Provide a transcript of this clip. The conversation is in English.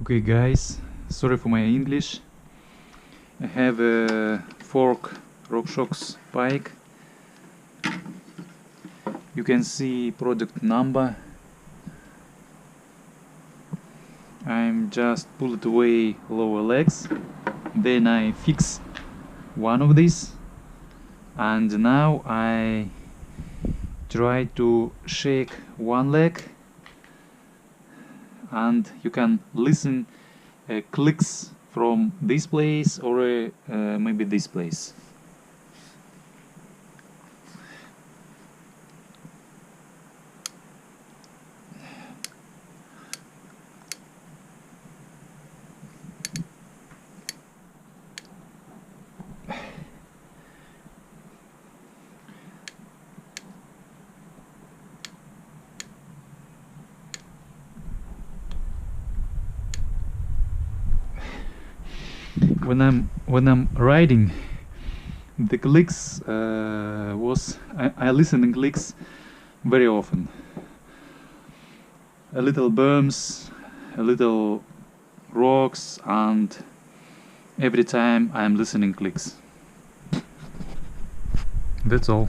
Okay guys, sorry for my English. I have a fork rocksox pike. You can see product number. I'm just pull it away lower legs, then I fix one of these, and now I try to shake one leg, and you can listen clicks from this place or maybe this place. When I'm riding, the clicks I listen in clicks very often. A little bumps, a little rocks, and every time I'm listening clicks. That's all.